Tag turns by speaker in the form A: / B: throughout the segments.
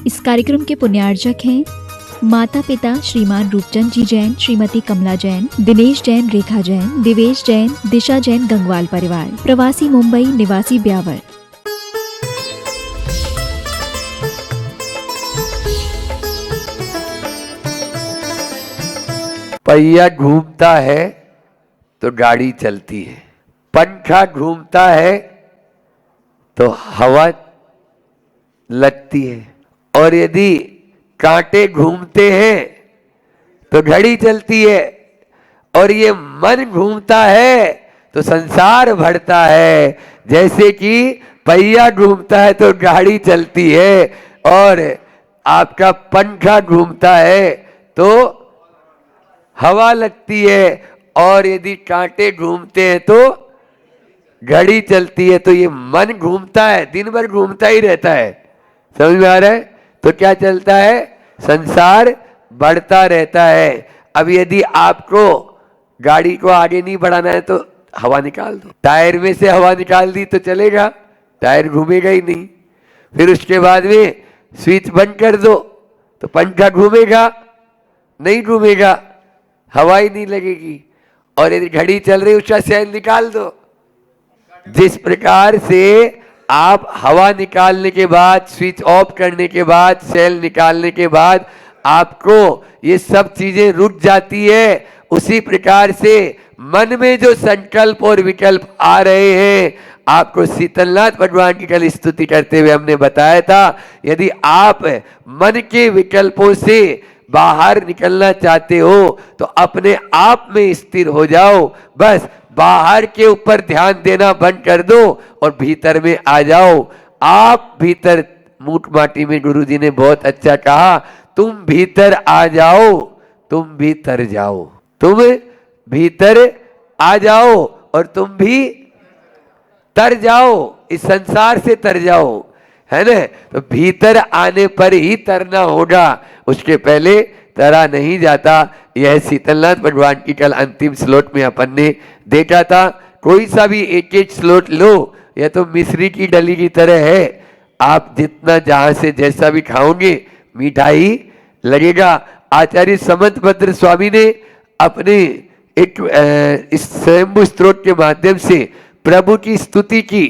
A: इस कार्यक्रम के पुण्यार्चक हैं माता पिता श्रीमान रूपचंद जी जैन, श्रीमती कमला जैन, दिनेश जैन, रेखा जैन, दिवेश जैन, दिशा जैन, गंगवाल परिवार, प्रवासी मुंबई, निवासी ब्यावर।
B: पहिया घूमता है तो गाड़ी चलती है, पंखा घूमता है तो हवा लगती है, और यदि कांटे घूमते हैं तो घड़ी चलती है, और ये मन घूमता है तो संसार बढ़ता है। जैसे कि पहिया घूमता है तो गाड़ी चलती है, और आपका पंखा घूमता है तो हवा लगती है, और यदि कांटे घूमते हैं तो घड़ी चलती है। तो ये मन घूमता है, दिन भर घूमता ही रहता है। समझ में आ रहा है? तो क्या चलता है? संसार बढ़ता रहता है। अब यदि आपको गाड़ी को आगे नहीं बढ़ाना है तो हवा निकाल दो, टायर में से हवा निकाल दी तो चलेगा, टायर घूमेगा ही नहीं। फिर उसके बाद में स्विच बंद कर दो तो पंखा घूमेगा नहीं, घूमेगा, हवा ही नहीं लगेगी। और यदि घड़ी चल रही उसका सेल निकाल दो। जिस प्रकार से आप हवा निकालने के बाद, स्विच ऑफ करने के बाद, सेल निकालने के बाद आपको ये सब चीजें रुक जाती है, उसी प्रकार से मन में जो संकल्प और विकल्प आ रहे हैं, आपको शीतलनाथ भगवान की कल स्तुति करते हुए हमने बताया था, यदि आप मन के विकल्पों से बाहर निकलना चाहते हो तो अपने आप में स्थिर हो जाओ। बस बाहर के ऊपर ध्यान देना बंद कर दो और भीतर में आ जाओ। आप भीतर, मूठ माटी में गुरुजी ने बहुत अच्छा कहा, तुम भीतर आ जाओ, तुम भीतर जाओ, तुम भीतर आ जाओ और तुम भी तर जाओ, इस संसार से तर जाओ, है ना? तो भीतर आने पर ही तरना होगा, उसके पहले तरा नहीं जाता। यह शीतलनाथ भगवान की कल अंतिम श्लोक में अपन ने देखा था। कोई सा भी एक एक श्लोक लो, यह तो मिश्री की डली की तरह है। आप जितना जहां से जैसा भी खाओगे मिठाई लगेगा। आचार्य समंतभद्र स्वामी ने अपने एक इस स्वयंभू स्त्रोत के माध्यम से प्रभु की स्तुति की,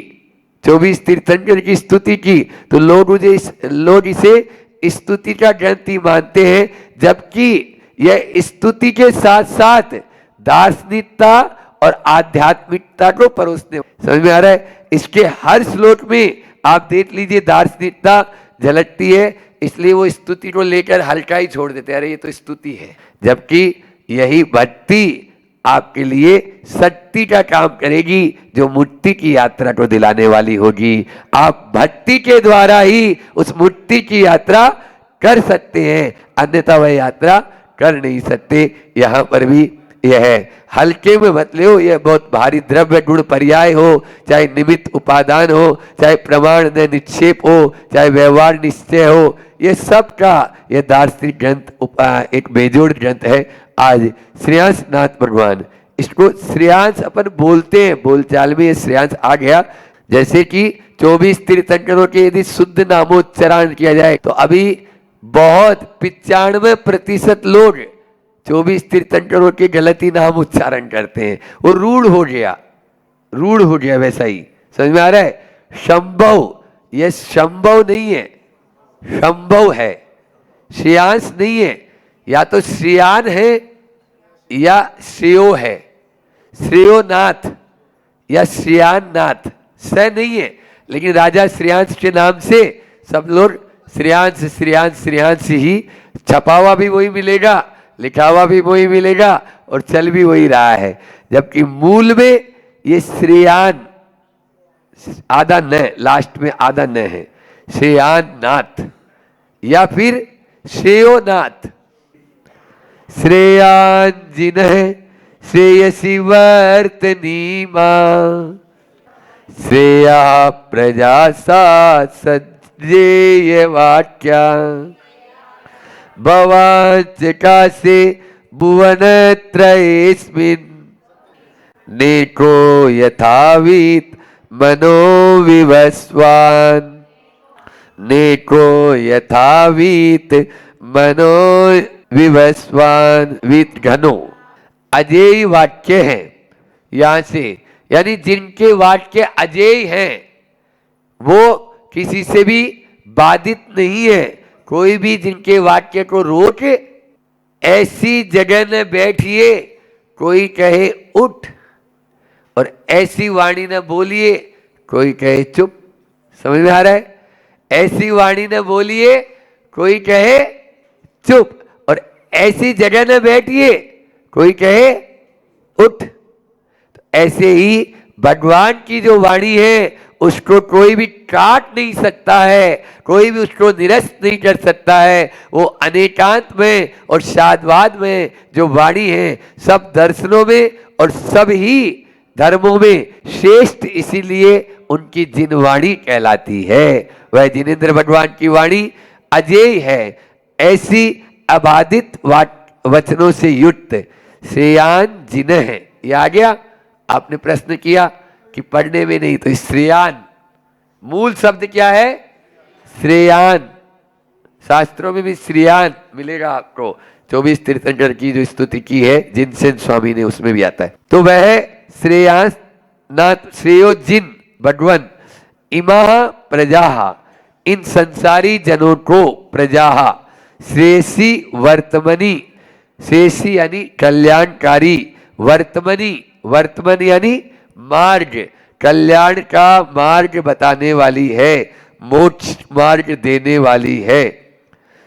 B: 24 तीर्थंकर की स्तुति की, तो लोग इसे स्तुति का ग्रंथ ही मानते हैं, जबकि यह स्तुति के साथ साथ दार्शनिकता और आध्यात्मिकता को परोसने। समझ में आ रहा है? इसके हर श्लोक में आप देख लीजिए दार्शनिकता झलकती है, इसलिए वो स्तुति को लेकर हल्का ही छोड़ देते हैं, अरे ये तो स्तुति है। जबकि यही भक्ति आपके लिए शक्ति का काम करेगी, जो मुक्ति की यात्रा को दिलाने वाली होगी। आप भक्ति के द्वारा ही उस मुक्ति की यात्रा कर सकते हैं, अन्यथा वह यात्रा कर नहीं सकते। यहाँ पर भी यह है, हल्के में मत लो, यह बहुत भारी द्रव्य गुण पर्याय हो, चाहे निमित्त उपादान हो, चाहे प्रमाण निक्षेप हो, चाहे व्यवहार निश्चय हो, ये सब का यह दार्शनिक ग्रंथ एक बेजोड़ ग्रंथ है। आज श्रेयांश नाथ भगवान, इसको श्रेयांश अपन बोलते हैं, बोलचाल में ये श्रेयांश आ गया। जैसे कि 24 तीर्थंकरों के यदि शुद्ध नामोच्चारण किया जाए तो अभी बहुत 95% लोग 24 तीर्थंकरों के गलत ही नाम उच्चारण करते हैं। वो रूढ़ हो गया वैसा ही। समझ में आ रहा है? शंभव, यह शंभव नहीं है, शंभव है, श्रेयांश नहीं है। या तो श्रेयान है या श्रेयो है, श्रेयोनाथ या श्रेयाननाथ, स नहीं है। लेकिन राजा श्रेयांश के नाम से सब लोग श्रेयांश श्रेयांश श्रेयांश ही, छपा हुआ भी वही मिलेगा, लिखा हुआ भी वही मिलेगा और चल भी वही रहा है। जबकि मूल में ये श्रेयान, आधा न, लास्ट में आधा न है, श्रेयाननाथ या फिर श्रेयोनाथ। श्रेयान जिन्ह श्रेयसी वर्तनीमा, श्रेया प्रजा सा सज्जेय वाक्या, भवांचका से भुवन त्रयेस्मिन्, नेको यथावीत मनोविवस्वान्, नेको यथावीत मनो विवस्वान वीत घनो। अजेय वाक्य है यहां से, यानी जिनके वाक्य अजेय हैं वो किसी से भी बाधित नहीं है। कोई भी जिनके वाक्य को रोक, ऐसी जगह न बैठिए कोई कहे उठ, और ऐसी वाणी न बोलिए कोई कहे चुप। समझ में आ रहा है? ऐसी वाणी न बोलिए कोई कहे चुप, और ऐसी जगह न बैठिए कोई कहे उठ। तो ऐसे ही भगवान की जो वाणी है उसको कोई भी काट नहीं सकता है, कोई भी उसको निरस्त नहीं कर सकता है। वो अनेकांत में और शाद्वाद में जो वाणी है, सब दर्शनों में और सब ही धर्मों में श्रेष्ठ, इसीलिए उनकी जिनवाणी कहलाती है। वह जिनेंद्र भगवान की वाणी अजेय है, ऐसी अबाधित वचनों से युक्त श्रेयान जिन है। ये आ गया। आपने प्रश्न किया कि पढ़ने में नहीं, तो श्रेयान मूल शब्द क्या है? श्रेयान। शास्त्रों में भी श्रेयान मिलेगा आपको। 24 तीर्थंकर की जो स्तुति की है जिनसेन स्वामी ने, उसमें भी आता है। तो वह श्रेयांस नाथ श्रेयो जिन भगवन इमा प्रजा, इन संसारी जनों को प्रजा श्रेयसी वर्तमनी, श्रेयसी यानी कल्याणकारी, वर्तमनी वर्तमान यानी मार्ग, कल्याण का मार्ग बताने वाली है, मोक्ष मार्ग देने वाली है।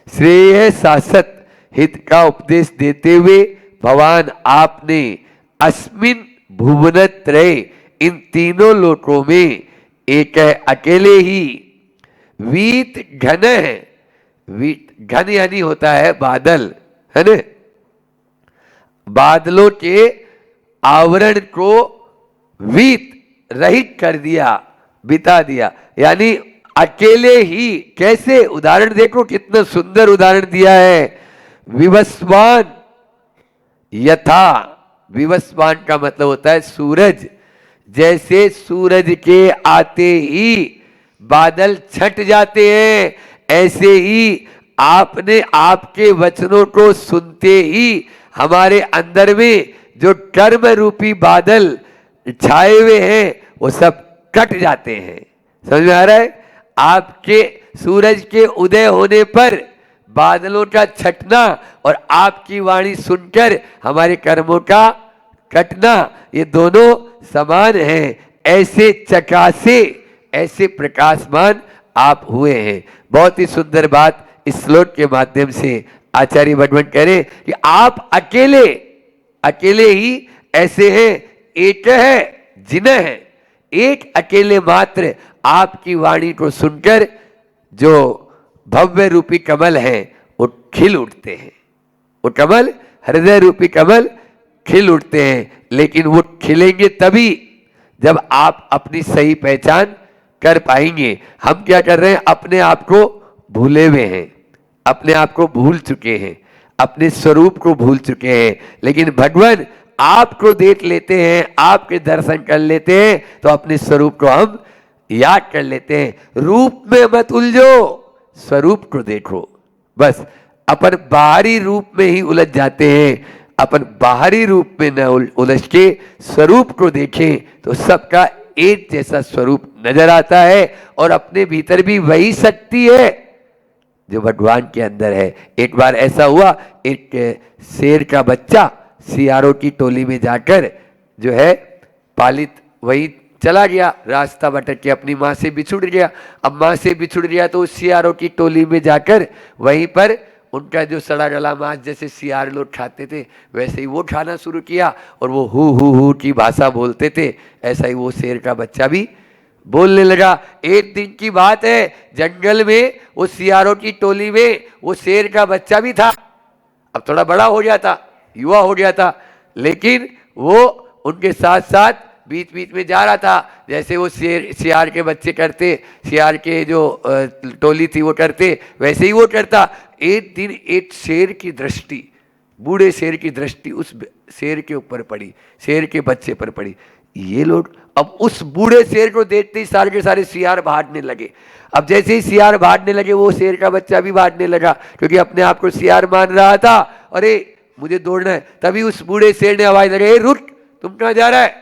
B: श्रेय शासत हित का उपदेश देते हुए भगवान आपने अस्मिन भुवनत्रय, इन तीनों लोकों में एक अकेले ही वीत घन है। वीत घन यानी होता है बादल, है ना? बादलों के आवरण को वीत रहित कर दिया, बिता दिया, यानी अकेले ही। कैसे? उदाहरण देखो, कितना सुंदर उदाहरण दिया है। विवस्वान यथा, विवस्वान का मतलब होता है सूरज। जैसे सूरज के आते ही बादल छट जाते हैं, ऐसे ही आपने आपके वचनों को सुनते ही हमारे अंदर में जो कर्म रूपी बादल छाए हुए हैं वो सब कट जाते हैं। समझ में आ रहा है? आपके सूरज के उदय होने पर बादलों का छटना और आपकी वाणी सुनकर हमारे कर्मों का कटना, ये दोनों समान हैं। ऐसे चकासे, ऐसे प्रकाशमान आप हुए हैं। बहुत ही सुंदर बात इस श्लोक के माध्यम से आचार्य भगवान कह रहे कि आप अकेले, अकेले ही ऐसे हैं, एक है जिन है, एक अकेले मात्र आपकी वाणी को सुनकर जो भव्य रूपी कमल हैं वो खिल उठते हैं। वो कमल, हृदय रूपी कमल खिल उठते हैं, लेकिन वो खिलेंगे तभी जब आप अपनी सही पहचान कर पाएंगे। हम क्या कर रहे हैं? अपने आप को भूले हुए हैं, अपने आप को भूल चुके हैं, अपने स्वरूप को भूल चुके हैं। लेकिन भगवान आपको देख लेते हैं, आपके दर्शन कर लेते हैं, तो अपने स्वरूप को हम याद कर लेते हैं। रूप में मत उलझो, स्वरूप को देखो। बस अपन बाहरी रूप में ही उलझ जाते हैं। अपन बाहरी रूप में न उलझ के स्वरूप को देखें तो सबका एक जैसा स्वरूप नजर आता है, और अपने भीतर भी वही शक्ति है जो भगवान के अंदर है। एक बार ऐसा हुआ, एक शेर का बच्चा सियारों की टोली में जाकर जो है पालित वही चला गया, रास्ता भटक के अपनी माँ से बिछुड़ गया। अब माँ से बिछुड़ गया तो उस सियारों की टोली में जाकर वहीं पर उनका जो सड़ा गला मांस जैसे सियार लोग खाते थे वैसे ही वो खाना शुरू किया, और वो हु की भाषा बोलते थे। ऐसा ही वो शेर का बच्चा भी बोलने लगा। एक दिन की बात है, जंगल में वो सियारों की टोली में वो शेर का बच्चा भी था। अब थोड़ा बड़ा हो गया था, युवा हो गया था, लेकिन वो उनके साथ साथ बीच बीच में जा रहा था। जैसे वो सियार के बच्चे करते, सियार के जो टोली थी वो करते, वैसे ही वो करता। एक दिन एक शेर की दृष्टि, बूढ़े शेर की दृष्टि उस शेर के ऊपर पड़ी, शेर के बच्चे पर पड़ी। ये लोग, अब उस बूढ़े शेर को देखते ही सारे के सारे सियार भागने लगे। अब जैसे ही सियार भागने लगे, वो शेर का बच्चा भी भागने लगा, क्योंकि अपने आप को सियार मान रहा था। अरे मुझे दौड़ना है। तभी उस बूढ़े शेर ने आवाज लगे, रुक, तुम कहां जा रहा है?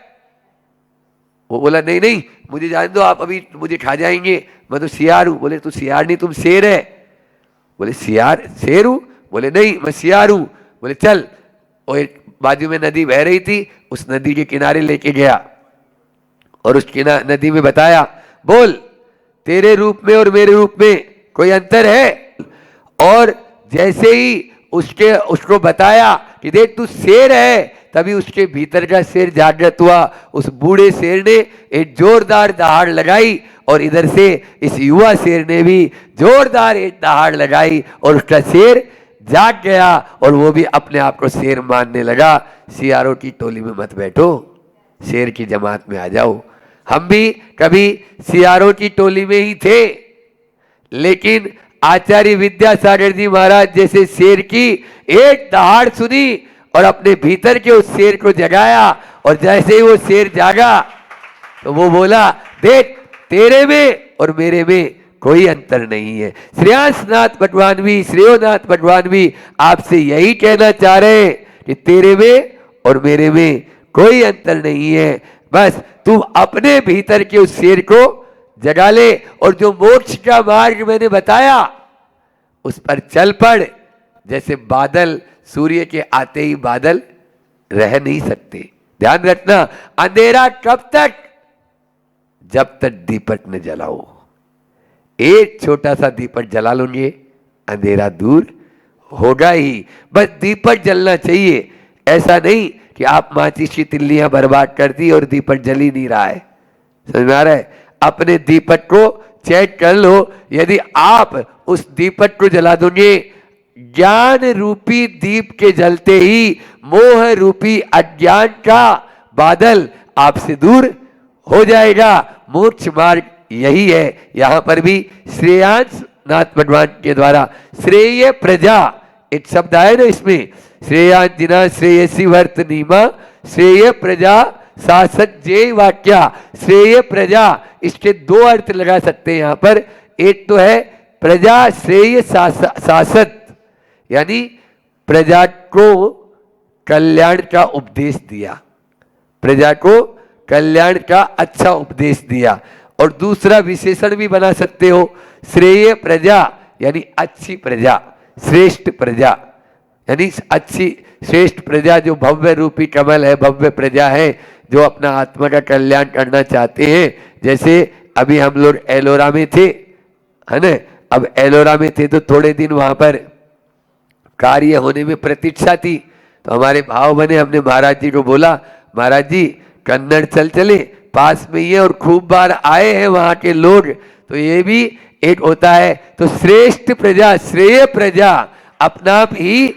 B: वो बोला, नहीं नहीं, मुझे जाने दो, आप अभी मुझे खा जाएंगे, मैं तो सियार हूं। बोले, तू सियार नहीं, तुम शेर है। बोले, सियार शेर हूं? बोले, नहीं, मैं सियार हूं। बोले, चल। और एक बाजू में नदी बह रही थी, उस नदी के किनारे लेके गया और उस नदी में बताया, बोल, तेरे रूप में और मेरे रूप में कोई अंतर है? और जैसे ही उसको बताया कि देख तू शेर है, तभी उसके भीतर का शेर जागृत हुआ। उस बूढ़े शेर ने एक जोरदार दहाड़ लगाई और इधर से इस युवा शेर ने भी जोरदार एक दहाड़ लगाई और उसका शेर जाग गया और वो भी अपने आप को शेर मानने लगा। सियारों की टोली में मत बैठो, शेर की जमात में आ जाओ। हम भी कभी सियारों की टोली में ही थे, लेकिन आचार्य विद्यासागर जी महाराज जैसे शेर की एक दहाड़ सुनी और अपने भीतर के उस शेर को जगाया, और जैसे ही वो शेर जागा तो वो बोला, देख, तेरे में और मेरे में कोई अंतर नहीं है। श्रेयांसनाथ भगवान भी, श्रेयोनाथ भगवान भी आपसे यही कहना चाह रहे हैं कि तेरे में और मेरे में कोई अंतर नहीं है। बस तू अपने भीतर के उस शेर को जगा ले, और जो मोक्ष का मार्ग मैंने बताया उस पर चल पड़। जैसे बादल, सूर्य के आते ही बादल रह नहीं सकते। ध्यान रखना, अंधेरा कब तक? जब तक दीपक न जलाओ। एक छोटा सा दीपक जला लोगे, अंधेरा दूर होगा ही। बस दीपक जलना चाहिए, ऐसा नहीं कि आप माचिस की तिल्लियां बर्बाद कर दी और दीपक जल ही नहीं रहा है। समझ में आ रहा है? अपने दीपक को चेक कर लो। यदि आप उस दीपक को जला दोगे, ज्ञान रूपी दीप के जलते ही मोह रूपी अज्ञान का बादल आपसे दूर हो जाएगा। मोक्ष मार्ग यही है। यहां पर भी श्रेयांसनाथ भगवान के द्वारा श्रेय प्रजा एक शब्द आया ना, इसमें श्रेयांजना श्रेयसी वर्त नीमा, श्रेय प्रजा शासक जय वाक्या। श्रेय प्रजा, इसके दो अर्थ लगा सकते हैं यहां पर। एक तो है प्रजा श्रेय शासक, यानी प्रजा को कल्याण का उपदेश दिया, प्रजा को कल्याण का अच्छा उपदेश दिया। और दूसरा विशेषण भी बना सकते हो, श्रेय प्रजा यानी अच्छी प्रजा, श्रेष्ठ प्रजा, यानी अच्छी श्रेष्ठ प्रजा जो भव्य रूपी कमल है, भव्य प्रजा है, जो अपना आत्मा का कल्याण करना चाहते हैं। जैसे अभी हम लोग एलोरा में थे, है ना? अब एलोरा में थे तो थोड़े दिन वहां पर कार्य होने में प्रतीक्षा थी, तो हमारे भाव बने। हमने महाराज जी को बोला, महाराज जी कन्नड़ चले, पास में ही है और खूब बार आए हैं वहां के लोग, तो ये भी एक होता है। तो श्रेष्ठ प्रजा, श्रेय प्रजा अपना आप ही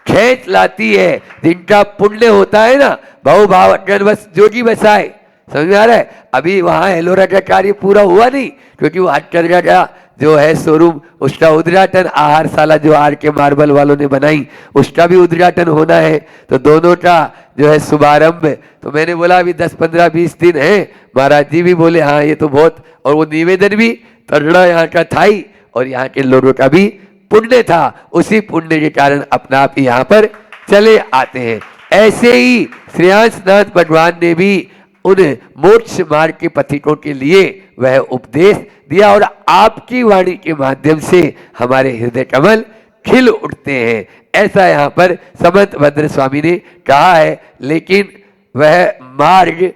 B: खेच लाती है। जिनका पुण्य होता है ना, भाव भाव अज्ञान बस जोगी बसाए। समझ में आ रहा है? अभी वहां एलोरा का कार्य पूरा हुआ नहीं, क्योंकि वो हटकरगा का जो है शोरूम, उसका उद्घाटन, आहारशाला जो आर के मार्बल वालों ने बनाई, उसका भी उद्घाटन होना है। तो दोनों का जो है शुभारंभ। तो मैंने बोला अभी 10-15-20 दिन है। महाराज जी भी बोले हाँ ये तो बहुत, और वो निवेदन भी तगड़ा यहाँ का था ही, और यहाँ के लोगों का भी पुण्य था। उसी पुण्य के कारण अपना आप यहाँ पर चले आते हैं। ऐसे ही श्रेयांसनाथ भगवान ने भी उन मोक्ष मार्ग के पथिकों के लिए वह उपदेश दिया, और आपकी वाणी के माध्यम से हमारे हृदय कमल खिल उठते हैं, ऐसा यहाँ पर समंत भद्र स्वामी ने कहा है। लेकिन वह मार्ग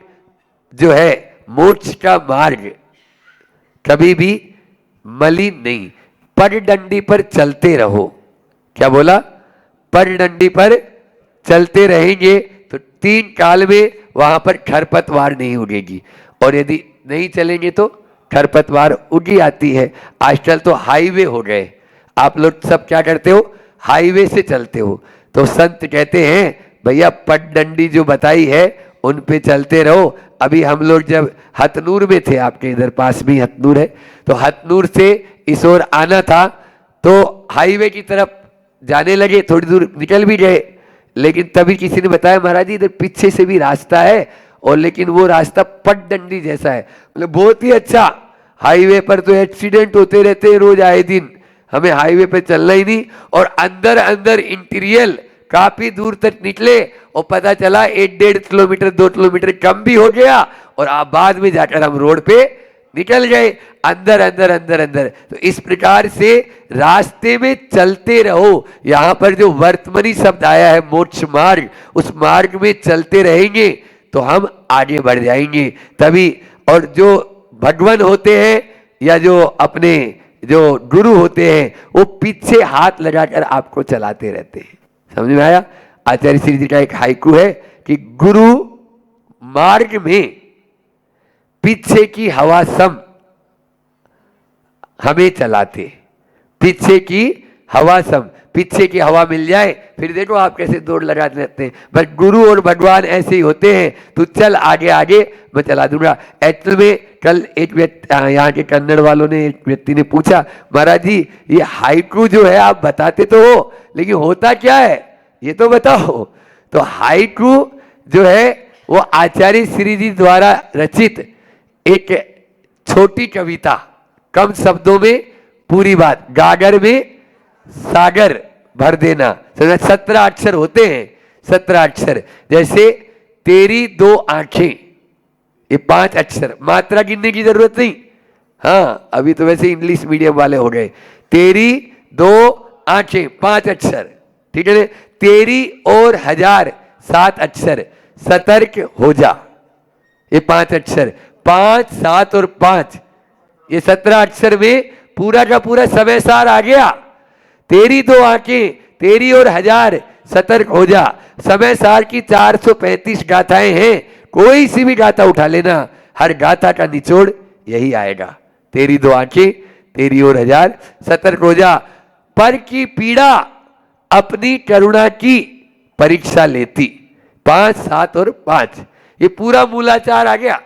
B: जो है, मोक्ष का मार्ग, कभी भी मलिन नहीं। पगडंडी पर चलते रहो। क्या बोला? पगडंडी पर चलते रहेंगे तो 3 काल में वहां पर खरपतवार नहीं उगेगी, और यदि नहीं चलेंगे तो खरपतवार उगी आती है। आजकल तो हाईवे हो गए, आप लोग सब क्या करते हो? हाईवे से चलते हो। तो संत कहते हैं भैया पगडंडी जो बताई है उन पे चलते रहो। अभी हम लोग जब हथनूर में थे, आपके इधर पास में हथनूर है, तो हथनूर से इस ओर आना था, तो हाईवे की तरफ जाने लगे, थोड़ी दूर निकल भी गए, लेकिन तभी किसी ने बताया महाराज जी इधर पीछे से भी रास्ता है और लेकिन वो रास्ता पगडंडी जैसा है, मतलब बहुत ही अच्छा। हाईवे पर तो एक्सीडेंट होते रहते हैं रोज आए दिन, हमें हाईवे पे चलना ही नहीं। और अंदर अंदर इंटीरियर काफी दूर तक निकले और पता चला 1-1.5 किलोमीटर 2 किलोमीटर कम भी हो गया और आप बाद में जाकर हम रोड पे निकल गए, अंदर अंदर अंदर अंदर। तो इस प्रकार से रास्ते में चलते रहो। यहाँ पर जो वर्तमनी शब्द आया है मोक्ष मार्ग, उस मार्ग में चलते रहेंगे तो हम आगे बढ़ जाएंगे तभी। और जो भगवान होते हैं या जो अपने जो गुरु होते हैं वो पीछे हाथ लगाकर आपको चलाते रहते हैं। समझ में आया? आचार्य श्री जी का एक हाइकू है कि गुरु मार्ग में पीछे की हवा सम हमें चलाते। पीछे की हवा सम, पीछे की हवा मिल जाए फिर देखो आप कैसे दौड़ लगा लेते हैं। बस गुरु और भगवान ऐसे ही होते हैं, तू चल आगे आगे मैं चला दूंगा। एक्चुअल में कल एक व्यक्ति यहाँ के कन्नड़ वालों ने, एक व्यक्ति ने पूछा, महाराज जी ये हाइकू जो है आप बताते तो हो लेकिन होता क्या है ये तो बताओ। तो हाइकू जो है वो आचार्य श्री जी द्वारा रचित एक छोटी कविता, कम शब्दों में पूरी बात, गागर में सागर भर देना। 17 अक्षर होते हैं, 17 अक्षर। जैसे तेरी 2 आंखें, ये 5 अक्षर, मात्रा गिनने की जरूरत नहीं। हाँ अभी तो वैसे इंग्लिश मीडियम वाले हो गए। तेरी 2 आंखें 5 अक्षर, ठीक है। तेरी और 1000 7 अक्षर, सतर्क हो जा, ये 5 अक्षर। 5 7 और 5 ये 17 अक्षर में पूरा का पूरा समय सार आ गया। तेरी 2 आंखें, तेरी और 1000 सतर्क हो जा। समय सार की 435 गाथाएं हैं, कोई सी भी गाथा उठा लेना, हर गाथा का निचोड़ यही आएगा। तेरी 2 आंखें, तेरी और 1000 सतर्क हो जा। पर की पीड़ा अपनी करुणा की परीक्षा लेती। 5 7 और 5 ये पूरा मूलाचार आ गया,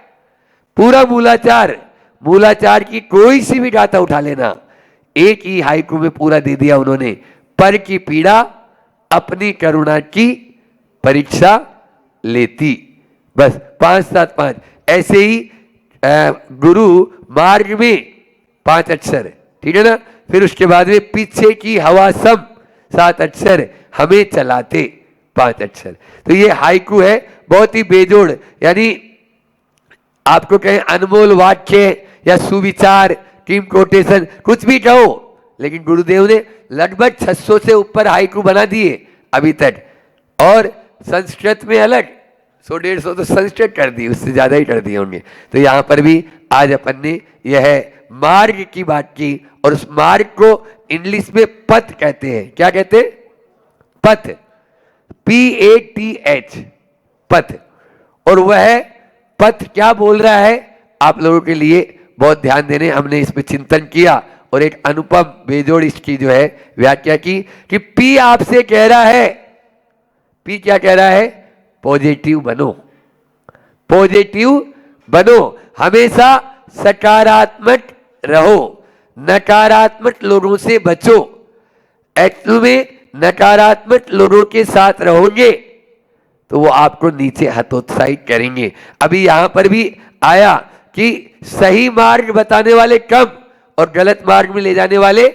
B: पूरा मूलाचार। मूलाचार की कोई सी भी गाथा उठा लेना, एक ही हाइकू में पूरा दे दिया उन्होंने। पर की पीड़ा अपनी करुणा की परीक्षा लेती, बस 5 7 5। ऐसे ही गुरु मार्ग में 5 अक्षर, ठीक है ना। फिर उसके बाद में पीछे की हवा सम 7 अक्षर, हमें चलाते 5 अक्षर। तो ये हाइकू है, बहुत ही बेजोड़, यानी आपको कहें अनमोल वाक्य या सुविचार, टीम कोटेशन, कुछ भी कहो, लेकिन गुरुदेव ने लगभग 600 से ऊपर हाइकू बना दिए अभी तक। और संस्कृत में अलग 100-150 तो संस्कृत कर दी, उससे ज्यादा ही कर दिए होंगे। तो यहाँ पर भी आज अपन ने यह मार्ग की बात की, और उस मार्ग को इंग्लिश में पथ कहते हैं। क्या कहते हैं? पथ, PATH, पथ। और वह पथ क्या बोल रहा है आप लोगों के लिए बहुत ध्यान देने, हमने इस पे चिंतन किया और एक अनुपम बेजोड़ इसकी जो है व्याख्या की कि P आपसे कह रहा है, P क्या कह रहा है? पॉजिटिव बनो, पॉजिटिव बनो, हमेशा सकारात्मक रहो, नकारात्मक लोगों से बचो। एक्चुअल में नकारात्मक लोगों के साथ रहोगे तो वो आपको नीचे हतोत्साहित करेंगे। अभी यहां पर भी आया कि सही मार्ग बताने वाले कम और गलत मार्ग में ले जाने वाले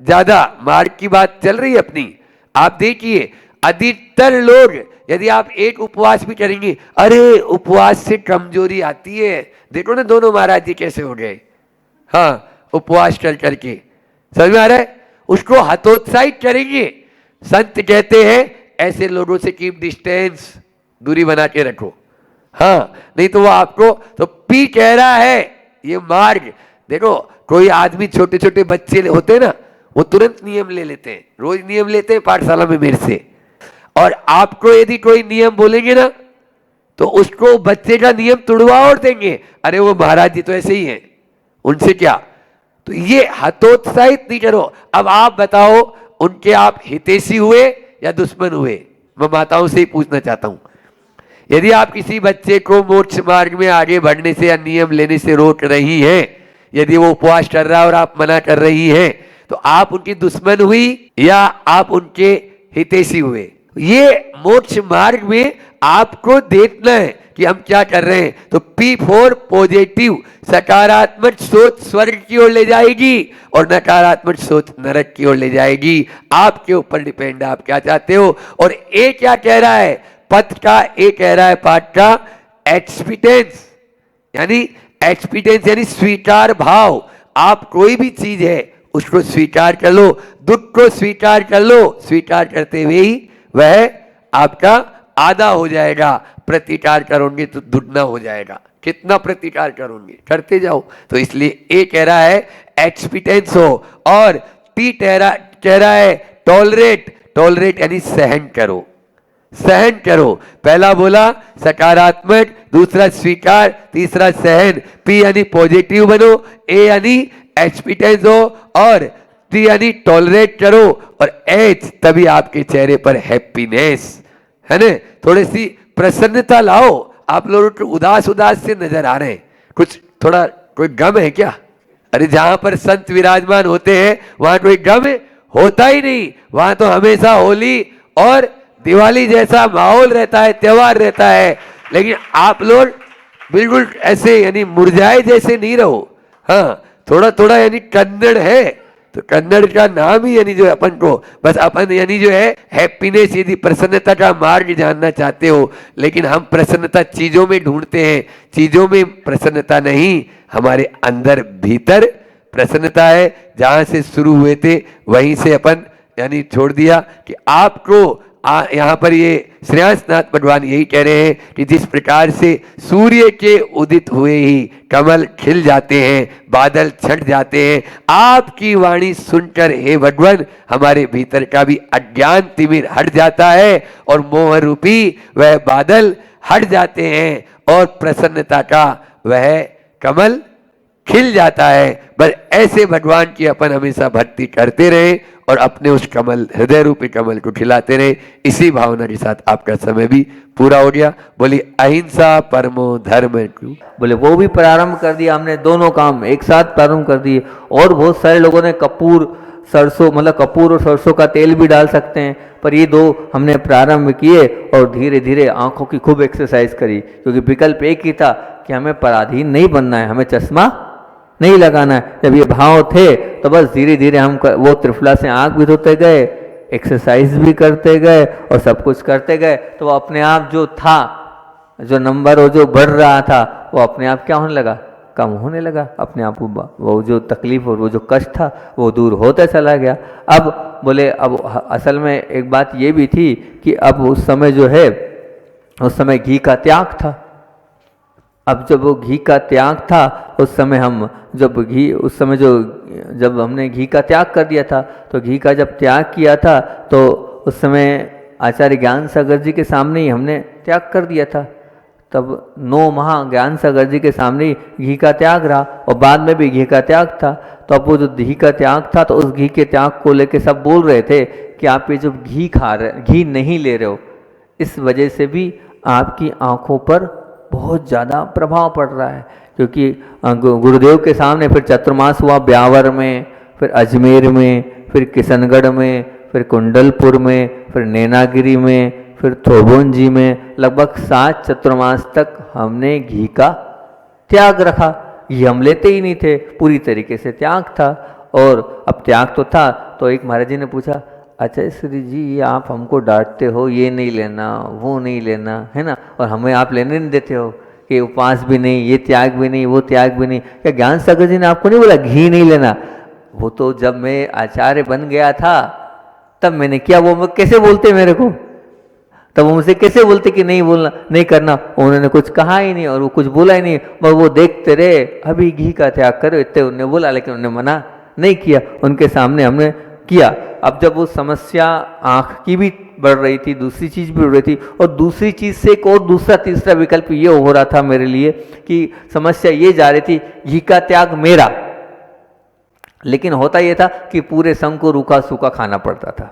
B: ज्यादा। मार्ग की बात चल रही है अपनी। आप देखिए अधिकतर लोग, यदि आप एक उपवास भी करेंगे, अरे उपवास से कमजोरी आती है, देखो ना दोनों महाराज जी कैसे हो गए, हाँ उपवास कर करके। समझ में आ रहा है? उसको हतोत्साहित करेंगे। संत कहते हैं ऐसे लोगों से कीप डिस्टेंस, दूरी बना के रखो, हाँ नहीं तो वो आपको, तो पी कह रहा है ये मार्ग। देखो कोई आदमी, छोटे छोटे बच्चे होते हैं ना, वो तुरंत नियम ले लेते हैं, रोज नियम लेते हैं पाठशाला में मेरे से। और आपको यदि कोई नियम बोलेंगे ना तो उसको बच्चे का नियम तुड़वा और देंगे, अरे वो महाराज जी तो ऐसे ही हैं, उनसे क्या। तो ये हतोत्साहित नहीं करो। अब आप बताओ उनके आप हितैषी हुए या दुश्मन हुए? मैं माताओं से ही पूछना चाहता हूं। यदि आप किसी बच्चे को मोक्ष मार्ग में आगे बढ़ने से या नियम लेने से रोक रही हैं, यदि वो उपवास कर रहा है और आप मना कर रही हैं, तो आप उनकी दुश्मन हुई या आप उनके हितैषी हुए? ये मोक्ष मार्ग में आपको देखना है कि हम क्या कर रहे हैं। तो P4 पॉजिटिव, सकारात्मक सोच स्वर्ग की ओर ले जाएगी और नकारात्मक सोच नरक की ओर ले जाएगी। आपके ऊपर डिपेंड, आप क्या चाहते हो। और ए क्या कह रहा है, पथ का ए कह रहा है पाठ का एक्सपीटेंस, यानी एक्सपीटेंस यानी स्वीकार भाव। आप कोई भी चीज है उसको स्वीकार कर लो, दुख को स्वीकार कर लो, स्वीकार करते हुए ही वह आपका आधा हो जाएगा, प्रतिकार करोगे तो दुगना हो जाएगा। कितना प्रतिकार करोगे, करते जाओ। तो इसलिए ए कह रहा है एक्सपीटेंस हो, और टी कह रहा है टॉलरेट, टॉलरेट यानी सहन करो, सहन करो। पहला बोला सकारात्मक, दूसरा स्वीकार, तीसरा सहन। पी यानी पॉजिटिव बनो, ए यानी एक्सपीटेंस हो, और टी यानी टॉलरेट करो, और एच तभी आपके चेहरे पर हैप्पीनेस है ना, थोड़ी सी प्रसन्नता लाओ। आप लोग उदास उदास से नजर आ रहे हैं, कुछ थोड़ा कोई गम है क्या? अरे जहां पर संत विराजमान होते हैं वहां कोई गम होता ही नहीं, वहां तो हमेशा होली और दिवाली जैसा माहौल रहता है, त्योहार रहता है। लेकिन आप लोग बिल्कुल ऐसे यानी मुरझाए जैसे नहीं रहो। हाँ, थोड़ा थोड़ा यानी कन्नड़ है, तो कन्नड़ का नाम ही यानी जो अपन को बस अपन यानी जो है हैप्पीनेस, यदि प्रसन्नता का मार्ग जानना चाहते हो। लेकिन हम प्रसन्नता चीजों में ढूंढते हैं, चीजों में प्रसन्नता नहीं, हमारे अंदर भीतर प्रसन्नता है। जहां से शुरू हुए थे वहीं से अपन यानी छोड़ दिया कि आपको यहाँ पर ये श्रेयांसनाथ भगवान यही कह रहे हैं कि जिस प्रकार से सूर्य के उदित हुए ही कमल खिल जाते हैं, बादल छट जाते हैं, आपकी वाणी सुनकर हे भगवान हमारे भीतर का भी अज्ञान तिमिर हट जाता है और मोह रूपी वह बादल हट जाते हैं और प्रसन्नता का वह कमल खिल जाता है। बस ऐसे भगवान की अपन हमेशा भक्ति करते रहे और अपने उस कमल, हृदय रूपी कमल को खिलाते रहे। इसी भावना के साथ आपका समय भी पूरा हो गया। बोली अहिंसा परमो धर्म।
C: बोले वो भी प्रारंभ कर दिया हमने, दोनों काम एक साथ प्रारंभ कर दिए। और बहुत सारे लोगों ने कपूर सरसों, मतलब कपूर और सरसों का तेल भी डाल सकते हैं, पर ये दो हमने प्रारंभ किए और धीरे धीरे आंखों की खूब एक्सरसाइज करी, क्योंकि विकल्प एक ही था कि हमें पराधीन नहीं बनना है, हमें चश्मा नहीं लगाना है। जब ये भाव थे तो बस धीरे धीरे हम वो त्रिफला से आंख भी धोते गए, एक्सरसाइज भी करते गए और सब कुछ करते गए। तो वो अपने आप जो था, जो नंबर वो जो बढ़ रहा था, वो अपने आप क्या होने लगा, कम होने लगा अपने आप। वो जो तकलीफ और वो जो कष्ट था वो दूर होता चला गया। अब बोले अब असल में एक बात ये भी थी कि अब उस समय जो है, उस समय घी का त्याग था। अब जब वो घी का त्याग था उस समय हम जब हमने घी का त्याग कर दिया था, तो घी का जब त्याग किया था तो उस समय आचार्य ज्ञान सागर जी के सामने ही हमने त्याग कर दिया था। तब 9 माह ज्ञान सागर जी के सामने ही घी का त्याग रहा और बाद में भी घी का त्याग था। तो अब वो जो घी का त्याग था तो उस घी के त्याग को लेके सब बोल रहे थे कि आप ये जो घी खा रहे, घी नहीं ले रहे हो, इस वजह से भी आपकी आंखों पर बहुत ज़्यादा प्रभाव पड़ रहा है। क्योंकि गुरुदेव के सामने फिर चतुर्मास हुआ ब्यावर में, फिर अजमेर में, फिर किशनगढ़ में, फिर कुंडलपुर में, फिर नैनागिरी में, फिर थोबुंजी में, लगभग 7 चतुर्मास तक हमने घी का त्याग रखा। घी हम लेते ही नहीं थे, पूरी तरीके से त्याग था। और अब त्याग तो था, तो एक महाराज जी ने पूछा, अच्छा श्री जी ये आप हमको डांटते हो, ये नहीं लेना वो नहीं लेना, है ना, और हमें आप लेने नहीं देते हो कि उपवास भी नहीं, ये त्याग भी नहीं, वो त्याग भी नहीं। क्या ज्ञान सागर जी ने आपको नहीं बोला घी नहीं लेना? वो तो जब मैं आचार्य बन गया था तब मैंने किया। वो कैसे बोलते मेरे को, तब वो मुझसे कैसे बोलते कि नहीं बोलना, नहीं करना? उन्होंने कुछ कहा ही नहीं और वो कुछ बोला ही नहीं, मगर वो देखते रहे अभी घी का त्याग करो, इतने उन्होंने बोला, लेकिन उन्होंने मना नहीं किया। उनके सामने हमने किया। अब जब वो समस्या आँख की भी बढ़ रही थी, दूसरी चीज़ भी बढ़ रही थी, और दूसरी चीज़ से एक और दूसरा तीसरा विकल्प ये हो रहा था मेरे लिए कि समस्या ये जा रही थी घी का त्याग मेरा, लेकिन होता ये था कि पूरे संघ को रूखा सूखा खाना पड़ता था।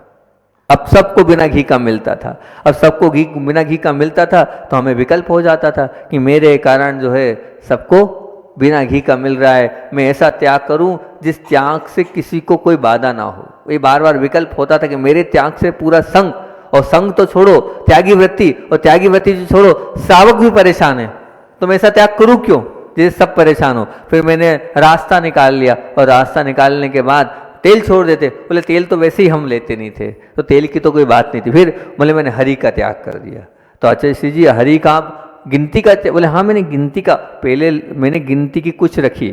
C: अब सबको बिना घी का मिलता था, अब सबको बिना घी का मिलता था, तो हमें विकल्प हो जाता था कि मेरे कारण जो है सबको बिना घी का मिल रहा है, मैं ऐसा त्याग करूं जिस त्याग से किसी को कोई बाधा ना हो। ये बार बार विकल्प होता था कि मेरे त्याग से पूरा संघ और संग तो छोड़ो, त्यागी वृत्ति, और त्यागी वृत्ति जो छोड़ो, श्रावक भी परेशान है, तो मैं ऐसा त्याग करूं क्यों जैसे सब परेशान हो। फिर मैंने रास्ता निकाल लिया, और रास्ता निकालने के बाद तेल छोड़ देते, बोले तेल तो वैसे ही हम लेते नहीं थे, तो तेल की तो कोई बात नहीं थी। फिर बोले मैंने हरि का त्याग कर दिया। तो आचार्य श्री जी हरि का आप गिनती का, बोले हाँ मैंने गिनती का, पहले मैंने गिनती की कुछ रखी,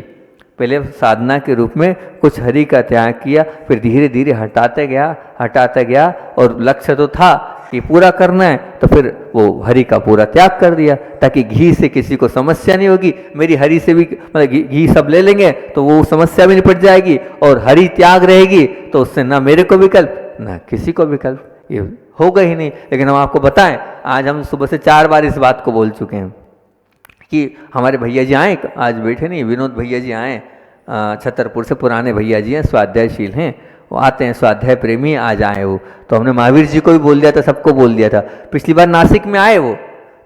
C: पहले साधना के रूप में कुछ हरि का त्याग किया, फिर धीरे धीरे हटाते गया, और लक्ष्य तो था कि पूरा करना है, तो फिर वो हरि का पूरा त्याग कर दिया, ताकि घी से किसी को समस्या नहीं होगी। मेरी हरि से भी मतलब घी सब ले लेंगे तो वो समस्या भी निपट जाएगी, और हरि त्याग रहेगी तो उससे ना मेरे को विकल्प ना किसी को विकल्प, ये होगा ही नहीं। लेकिन हम आपको बताएं, आज हम सुबह से 4 बार इस बात को बोल चुके हैं कि हमारे भैया जी आए, आज बैठे नहीं, विनोद भैया जी आए छतरपुर से, पुराने भैया जी हैं, स्वाध्यायशील हैं, वो आते हैं, स्वाध्याय प्रेमी, आज आए वो। तो हमने महावीर जी को भी बोल दिया था, सबको बोल दिया था। पिछली बार नासिक में आए वो,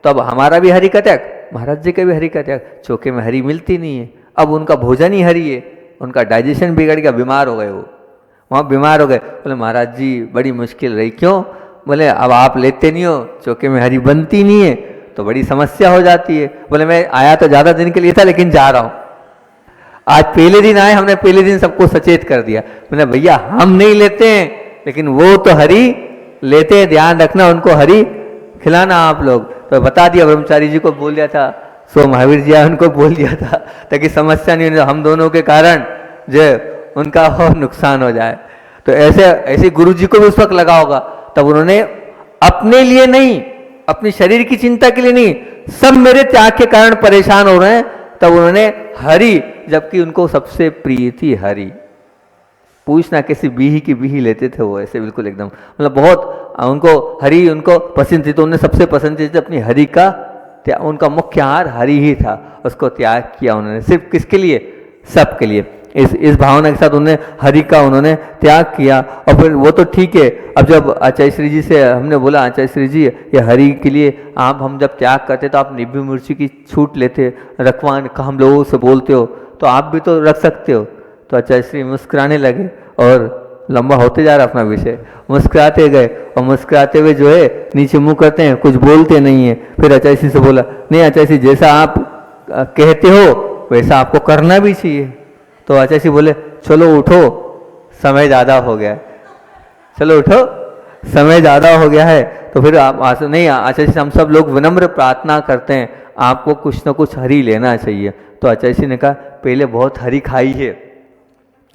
C: तो अब हमारा भी हरि का त्याग, महाराज जी का भी हरि का त्याग, चौके में हरि मिलती नहीं है, अब उनका भोजन ही हरि है, उनका डाइजेशन बिगड़ गया, बीमार हो गए वो, वहाँ बीमार हो गए। बोले महाराज जी बड़ी मुश्किल रही, क्यों? बोले अब आप लेते नहीं हो, चौके में हरि बनती नहीं है, तो बड़ी समस्या हो जाती है। बोले मैं आया तो ज़्यादा दिन के लिए था, लेकिन जा रहा हूँ। आज पहले दिन आए, हमने पहले दिन सबको सचेत कर दिया, बोले भैया हम नहीं लेते हैं, लेकिन वो तो हरि लेते हैं, ध्यान रखना, उनको हरि खिलाना आप लोग। तो बता दिया, ब्रह्मचारी जी को बोल दिया था, सो महावीर जी उनको बोल दिया था, ताकि समस्या नहीं हो, हम दोनों के कारण जो उनका और नुकसान हो जाए। तो ऐसे गुरु जी को भी उस वक्त लगा होगा, तब उन्होंने अपने लिए नहीं, अपने शरीर की चिंता के लिए नहीं, सब मेरे त्याग के कारण परेशान हो रहे हैं, तब उन्होंने हरि, जबकि उनको सबसे प्रिय थी हरि। पूछना किसी बीही की बीही लेते थे वो, ऐसे बिल्कुल एकदम, मतलब बहुत उनको हरि उनको पसंद थी, तो उन्होंने सबसे पसंद थी अपनी हरि का त्याग, उनका मुख्य आहार हरि ही था, उसको त्याग किया उन्होंने, सिर्फ किसके लिए? सबके लिए। इस भावना के साथ उन्होंने हरि का उन्होंने त्याग किया। और फिर वो तो ठीक है, अब जब आचार्य श्री जी से हमने बोला, आचार्य श्री जी ये हरि के लिए आप हम जब त्याग करते तो आप निब्बी मिर्ची की छूट लेते, रखवान का हम लोगों से बोलते हो, तो आप भी तो रख सकते हो। तो आचार्य श्री मुस्कुराने लगे, और लंबा होते जा रहा अपना विषय, मुस्कुराते गए, और मुस्कुराते हुए जो है नीचे मुंह करते हैं, कुछ बोलते नहीं है। फिर आचार्य श्री से बोला, नहीं आचार्य श्री जैसा आप कहते हो वैसा आपको करना भी चाहिए। तो आचार्य जी बोले चलो उठो, समय ज़्यादा हो गया है, चलो उठो, समय ज़्यादा हो गया है। तो फिर आप नहीं, आचार्य जी हम सब लोग विनम्र प्रार्थना करते हैं, आपको कुछ ना कुछ हरि लेना चाहिए। तो आचार्य जी ने कहा पहले बहुत हरि खाई है,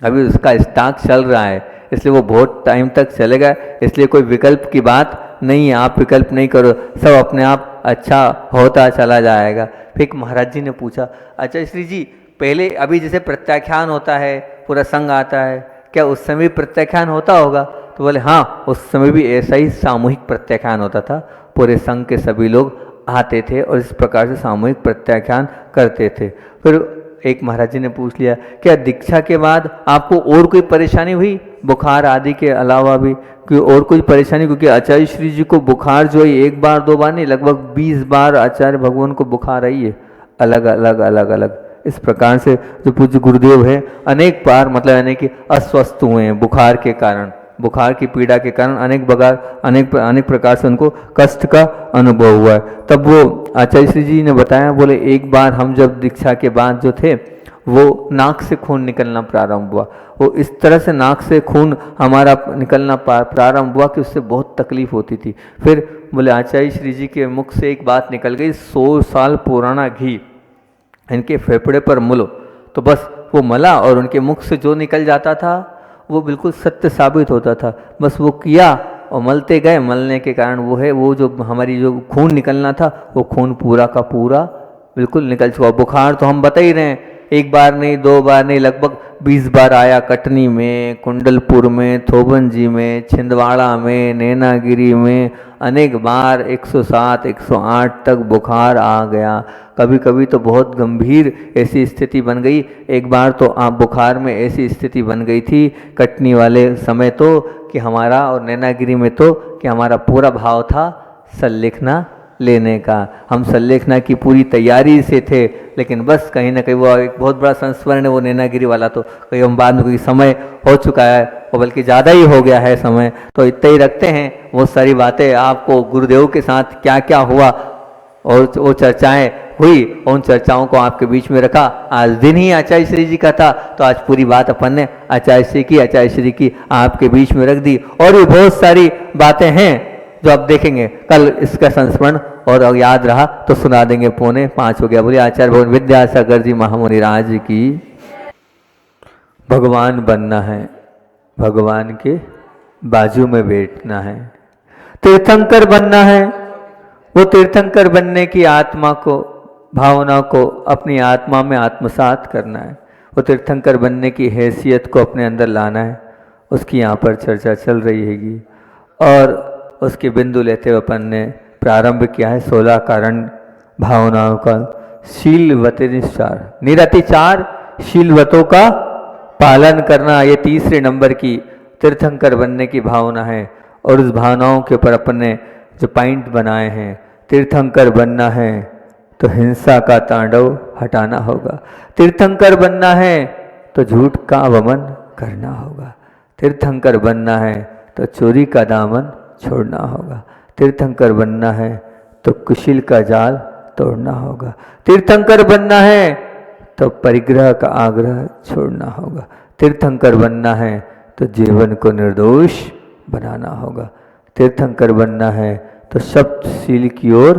C: अभी उसका स्टॉक चल रहा है, इसलिए वो बहुत टाइम तक चलेगा, इसलिए कोई विकल्प की बात नहीं है, आप विकल्प नहीं करो, सब अपने आप अच्छा होता चला जाएगा। फिर महाराज जी ने पूछा, आचार्य श्री जी पहले अभी जैसे प्रत्याख्यान होता है, पूरा संघ आता है, क्या उस समय प्रत्याख्यान होता होगा? तो बोले हाँ, उस समय भी ऐसा ही सामूहिक प्रत्याख्यान होता था, पूरे संघ के सभी लोग आते थे और इस प्रकार से सामूहिक प्रत्याख्यान करते थे। फिर एक महाराज जी ने पूछ लिया, क्या दीक्षा के बाद आपको और कोई परेशानी हुई, बुखार आदि के अलावा भी कोई और कोई परेशानी? क्योंकि आचार्य श्री जी को बुखार जो है 1 बार 2 बार नहीं, लगभग 20 बार आचार्य भगवान को बुखार आई है, अलग अलग। इस प्रकार से जो पूज्य गुरुदेव है अनेक बार, मतलब यानी कि अस्वस्थ हुए हैं बुखार के कारण, बुखार की पीड़ा के कारण अनेक प्रकार से उनको कष्ट का अनुभव हुआ है। तब वो आचार्य श्री जी ने बताया, बोले एक बार हम जब दीक्षा के बाद जो थे वो नाक से खून निकलना प्रारंभ हुआ, वो इस तरह से नाक से खून हमारा निकलना प्रारंभ हुआ कि उससे बहुत तकलीफ होती थी। फिर बोले आचार्य श्री जी के मुख से एक बात निकल गई, 100 साल पुराना घी इनके फेफड़े पर मलो, तो बस वो मला और उनके मुख से जो निकल जाता था वो बिल्कुल सत्य साबित होता था। बस वो किया और मलते गए, मलने के कारण वो जो हमारी जो खून निकलना था वो खून पूरा का पूरा बिल्कुल निकल चुका। बुखार तो हम बता ही रहे हैं, 1 बार नहीं 2 बार नहीं, लगभग 20 बार आया। कटनी में, कुंडलपुर में, थोबनजी में, छिंदवाड़ा में, नैनागिरी में अनेक बार 107, 108 तक बुखार आ गया। कभी कभी तो बहुत गंभीर ऐसी स्थिति बन गई। एक बार तो आप बुखार में ऐसी स्थिति बन गई थी कटनी वाले समय तो कि हमारा, और नैनागिरी में तो कि हमारा पूरा भाव था सर लिखना लेने का। हम सल्लेखना की पूरी तैयारी से थे, लेकिन बस कहीं ना कहीं वो एक बहुत बड़ा संस्मरण है वो नैनागिरी वाला, तो कहीं हम बाद में कोई समय हो चुका है और बल्कि ज़्यादा ही हो गया है समय, तो इतना ही रखते हैं। वो सारी बातें आपको गुरुदेव के साथ क्या क्या हुआ और वो चर्चाएं हुई, उन चर्चाओं को आपके बीच में रखा। आज दिन ही आचार्य श्री जी का था, तो आज पूरी बात अपन ने आचार्य श्री की आपके बीच में रख दी। और भी बहुत सारी बातें हैं जो आप देखेंगे कल इसका संस्मरण, और अगर याद रहा तो सुना देंगे। 4:45 हो गया। बोलिए आचार्य भगवान विद्यासागर जी महामुनि राज की। भगवान बनना है, भगवान के बाजू में बैठना है, तीर्थंकर बनना है। वो तीर्थंकर बनने की आत्मा को, भावना को अपनी आत्मा में आत्मसात करना है। वो तीर्थंकर बनने की हैसियत को अपने अंदर लाना है। उसकी यहाँ पर चर्चा चल रही हैगी और उसके बिंदु लेते हुए अपन ने प्रारंभ किया है 16 कारण भावनाओं का। शीलवते निरतिचार शीलवतों का पालन करना, ये तीसरे नंबर की तीर्थंकर बनने की भावना है। और उस भावनाओं के ऊपर अपन ने जो पॉइंट बनाए हैं, तीर्थंकर बनना है तो हिंसा का तांडव हटाना होगा, तीर्थंकर बनना है तो झूठ का वमन करना होगा, तीर्थंकर बनना है तो चोरी का दामन छोड़ना होगा, तीर्थंकर बनना है तो कुशिल का जाल तोड़ना होगा, तीर्थंकर बनना है तो परिग्रह का आग्रह छोड़ना होगा, तीर्थंकर बनना है तो जीवन को निर्दोष बनाना होगा, तीर्थंकर बनना है तो सप्तशील की ओर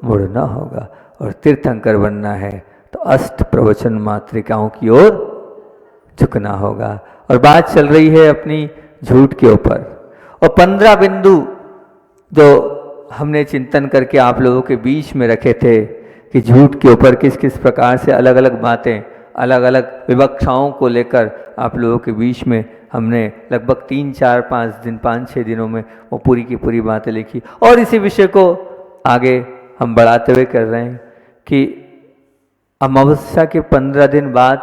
C: मुड़ना होगा, और तीर्थंकर बनना है तो अष्ट प्रवचन मातृकाओं की ओर झुकना होगा। और बात चल रही है अपनी झूठ के ऊपर, और 15 बिंदु जो हमने चिंतन करके आप लोगों के बीच में रखे थे कि झूठ के ऊपर किस किस प्रकार से अलग अलग बातें, अलग अलग विवक्षाओं को लेकर आप लोगों के बीच में हमने लगभग 3, 4, 5 दिन, 5-6 दिनों में वो पूरी की पूरी बातें लिखी। और इसी विषय को आगे हम बढ़ाते हुए कर रहे हैं कि अमावस्या के 15 दिन बाद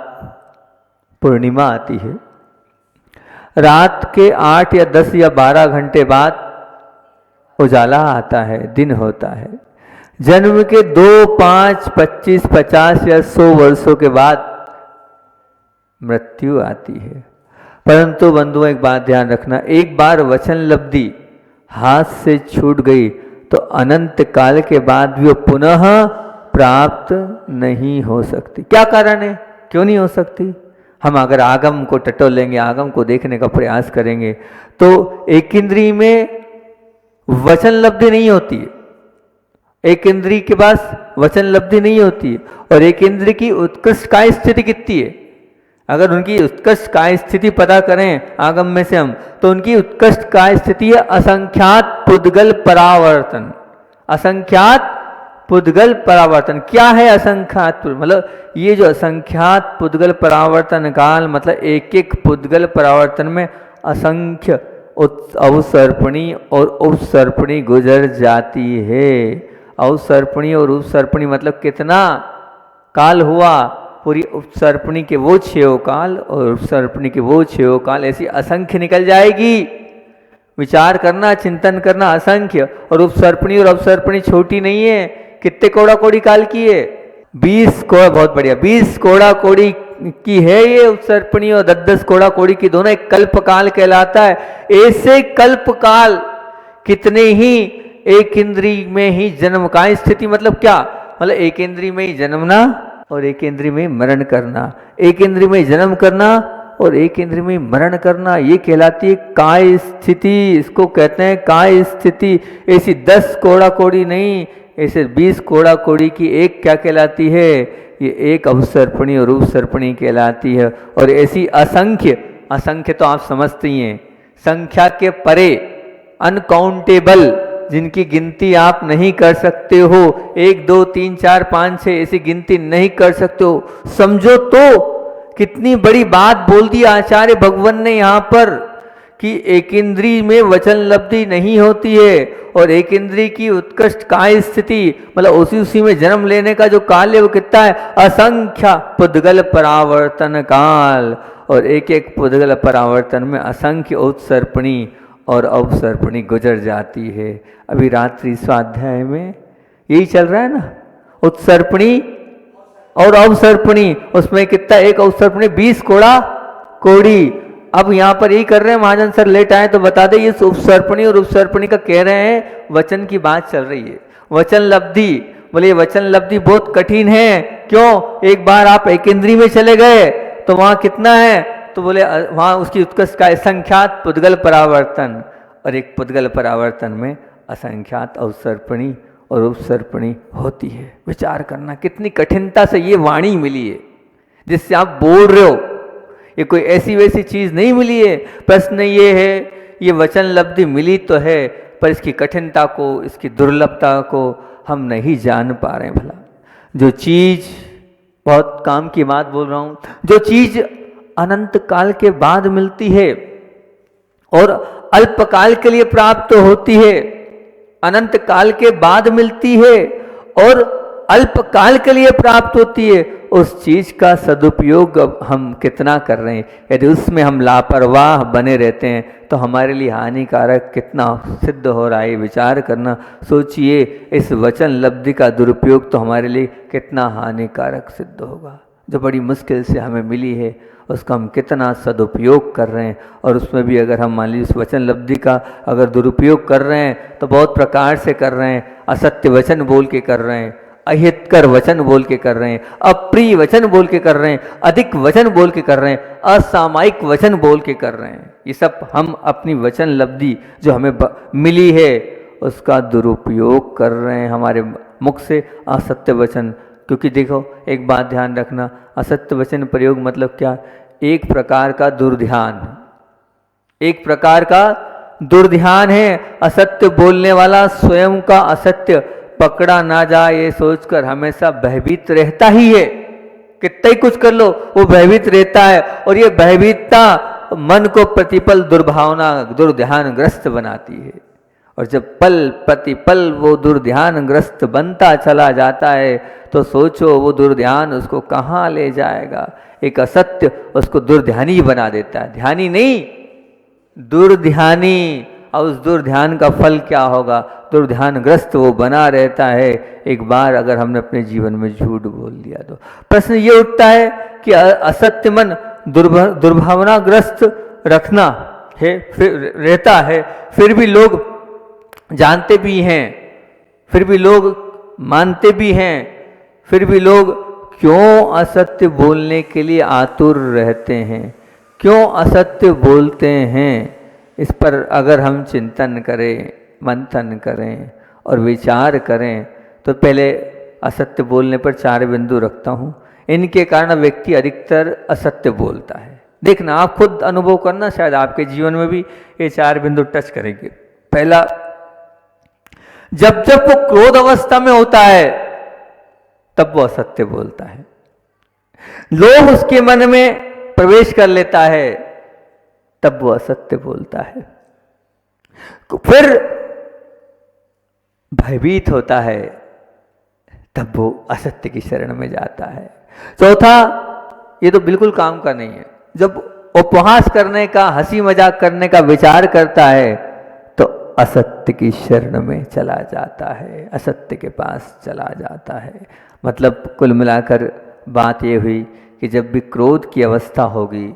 C: पूर्णिमा आती है। रात के 8 या 10 या 12 घंटे बाद उजाला आता है, दिन होता है। जन्म के 2, 5, 25, 50 या 100 वर्षों के बाद मृत्यु आती है। परंतु बंधुओं एक बात ध्यान रखना, एक बार वचन लब्धि हाथ से छूट गई तो अनंत काल के बाद भी वो पुनः प्राप्त नहीं हो सकती। क्या कारण है, क्यों नहीं हो सकती? हम अगर आगम को टटोलेंगे, आगम को देखने का प्रयास करेंगे तो एक इंद्रिय में वचन लब्धि नहीं होती है, एक इंद्रिय के पास वचन लब्धि नहीं होती है। और एक इंद्रिय की उत्कृष्ट काय स्थिति कितनी है? अगर उनकी उत्कृष्ट काय स्थिति पता करें आगम में से हम, तो उनकी उत्कृष्ट काय स्थिति है असंख्यात पुद्गल परावर्तन। असंख्यात पुद्गल परावर्तन क्या है? असंख्यात मतलब ये जो असंख्यात पुद्गल परावर्तन काल, मतलब एक एक पुद्गल परावर्तन में असंख्य अवसर्पणी और उपसर्पणी गुजर जाती है। अवसर्पणी और उपसर्पणी मतलब कितना काल हुआ, पूरी उपसर्पणी के वो 6 काल और उपसर्पणी के वो 6 काल, ऐसी असंख्य निकल जाएगी। विचार करना, चिंतन करना, असंख्य। और उपसर्पणी और अवसर्पणी छोटी नहीं है, कितने कोड़ा कोड़ी काल की है? 20 कोड़ा, बहुत बढ़िया, 20 कोड़ा कोड़ी की है ये उपसर्पणी, और 10-10 कोड़ा कोड़ी की, दोनों एक कल्प काल कहलाता है। ऐसे कल्प काल कितने ही एक इंद्रिय में ही जन्म का स्थिति, मतलब क्या? मतलब एक इंद्रिय में ही जन्मना और एक इंद्रिय में मरण करना, एक इंद्रिय में जन्म करना और एक इंद्रिय में मरण करना, ये कहलाती है काय स्थिति। इसको कहते हैं काय स्थिति। ऐसी 10 कोड़ा कोड़ी नहीं, ऐसे 20 कोड़ा कोड़ी की एक क्या कहलाती है? ये एक अवसर्पणी और उपसर्पणी कहलाती है। और ऐसी असंख्य, असंख्य तो आप समझते ही हैं, संख्या के परे, अनकाउंटेबल, जिनकी गिनती आप नहीं कर सकते हो, 1, 2, 3, 4, 5, 6 ऐसी गिनती नहीं कर सकते हो। समझो तो कितनी बड़ी बात बोल दी आचार्य भगवान ने यहाँ पर कि एक इंद्रिय में वचन लब्धि नहीं होती है और एक इंद्रिय की उत्कृष्ट काय स्थिति, मतलब उसी में जन्म लेने का जो काल है वो कितना है? असंख्य पुद्गल परावर्तन काल। और एक एक पुद्गल परावर्तन में असंख्य उत्सर्पणी और अवसर्पणी गुजर जाती है। अभी रात्रि स्वाध्याय में यही चल रहा है ना, उत्सर्पणी और अवसर्पणी, उसमें कितना, एक अवसर्पणी 20 कोड़ा कोड़ी। अब यहाँ पर यही कर रहे हैं, महाजन सर लेट आए तो बता दें, ये उपसर्पणी और उपसर्पणी का कह रहे हैं, वचन की बात चल रही है, वचन लब्धि। बोले वचन लब्धि बहुत कठिन है, क्यों? एक बार आप एक इंद्री में चले गए तो वहाँ कितना है, तो बोले वहाँ उसकी उत्कर्ष का असंख्यात पुद्गल परावर्तन, और एक पुद्गल परावर्तन में असंख्यात अवसर्पणी और उपसर्पणी होती है। विचार करना कितनी कठिनता से ये वाणी मिली है जिससे आप बोल रहे हो, ये कोई ऐसी वैसी चीज नहीं मिली है। प्रश्न ये है, ये वचन लब्धि मिली तो है, पर इसकी कठिनता को, इसकी दुर्लभता को हम नहीं जान पा रहे हैं। भला जो चीज, बहुत काम की बात बोल रहा हूं, जो चीज अनंत काल के बाद मिलती है और अल्प काल के लिए प्राप्त होती है, अनंत काल के बाद मिलती है और अल्प काल के लिए प्राप्त होती है, उस चीज का सदुपयोग हम कितना कर रहे हैं। यदि उसमें हम लापरवाह बने रहते हैं तो हमारे लिए हानिकारक कितना सिद्ध हो रहा है, विचार करना। सोचिए, इस वचन लब्धि का दुरुपयोग तो हमारे लिए कितना हानिकारक सिद्ध होगा। जो बड़ी मुश्किल से हमें मिली है उसका हम कितना सदुपयोग कर रहे हैं, और उसमें भी अगर हम मान लीजिए उस वचन लब्धि का अगर दुरुपयोग कर रहे हैं तो बहुत प्रकार से कर रहे हैं। असत्य वचन बोल के कर रहे हैं, अहितकर वचन बोल के कर रहे हैं, अप्रिय वचन बोल के कर रहे हैं, अधिक वचन बोल के कर रहे हैं, असामायिक वचन बोल के कर रहे हैं। ये सब हम अपनी वचन लब्धि जो हमें मिली है उसका दुरुपयोग कर रहे हैं हमारे मुख से असत्य वचन। क्योंकि देखो, एक बात ध्यान रखना, असत्य वचन प्रयोग मतलब क्या? एक प्रकार का दुर्ध्यान, एक प्रकार का दुर्ध्यान है। असत्य बोलने वाला स्वयं का असत्य पकड़ा ना जाए ये सोचकर हमेशा भयभीत रहता ही है। कितना ही कुछ कर लो वो भयभीत रहता है, और ये भयभीतता मन को प्रतिपल दुर्भावना, दुर्ध्यानग्रस्त बनाती है। और जब पल प्रतिपल वो दुर्ध्यानग्रस्त बनता चला जाता है तो सोचो वो दुर्ध्यान उसको कहाँ ले जाएगा। एक असत्य उसको दुर्ध्यानी बना देता है, ध्यानी नहीं, दुर्ध्यानी। और उस दुर्ध्यान का फल क्या होगा? दुर्ध्यानग्रस्त वो बना रहता है। एक बार अगर हमने अपने जीवन में झूठ बोल दिया तो प्रश्न ये उठता है कि असत्य मन दुर्भावनाग्रस्त रखना है, फिर रहता है, फिर भी लोग जानते भी हैं, फिर भी लोग मानते भी हैं, फिर भी लोग क्यों असत्य बोलने के लिए आतुर रहते हैं, क्यों असत्य बोलते हैं? इस पर अगर हम चिंतन करें, मंथन करें और विचार करें तो पहले असत्य बोलने पर 4 बिंदु रखता हूँ। इनके कारण व्यक्ति अधिकतर असत्य बोलता है। देखना, आप खुद अनुभव करना, शायद आपके जीवन में भी ये 4 बिंदु टच करेंगे। पहला, जब जब वो क्रोध अवस्था में होता है तब वो असत्य बोलता है। लोभ उसके मन में प्रवेश कर लेता है तब वो असत्य बोलता है। फिर भयभीत होता है तब वो असत्य की शरण में जाता है। चौथा, ये तो बिल्कुल काम का नहीं है, जब उपहास करने का, हंसी मजाक करने का विचार करता है तो असत्य की शरण में चला जाता है, असत्य के पास चला जाता है। मतलब कुल मिलाकर बात ये हुई कि जब भी क्रोध की अवस्था होगी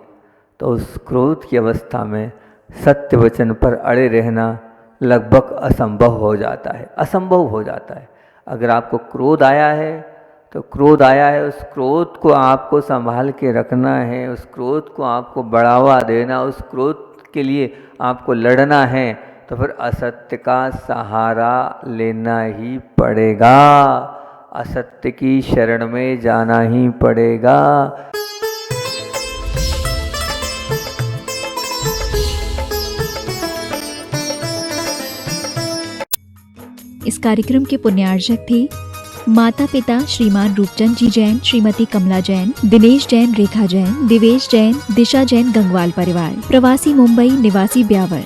C: तो उस क्रोध की अवस्था में सत्य वचन पर अड़े रहना लगभग असंभव हो जाता है, असंभव हो जाता है। अगर आपको क्रोध आया है तो क्रोध आया है, उस क्रोध को आपको संभाल के रखना है, उस क्रोध को आपको बढ़ावा देना, उस क्रोध के लिए आपको लड़ना है, तो फिर असत्य का सहारा लेना ही पड़ेगा, असत्य की शरण में जाना ही पड़ेगा।
A: इस कार्यक्रम के पुण्यार्जक थे माता पिता श्रीमान रूपचंद जी जैन, श्रीमती कमला जैन, दिनेश जैन, रेखा जैन, दिवेश जैन, दिशा जैन गंगवाल परिवार, प्रवासी मुंबई, निवासी ब्यावर।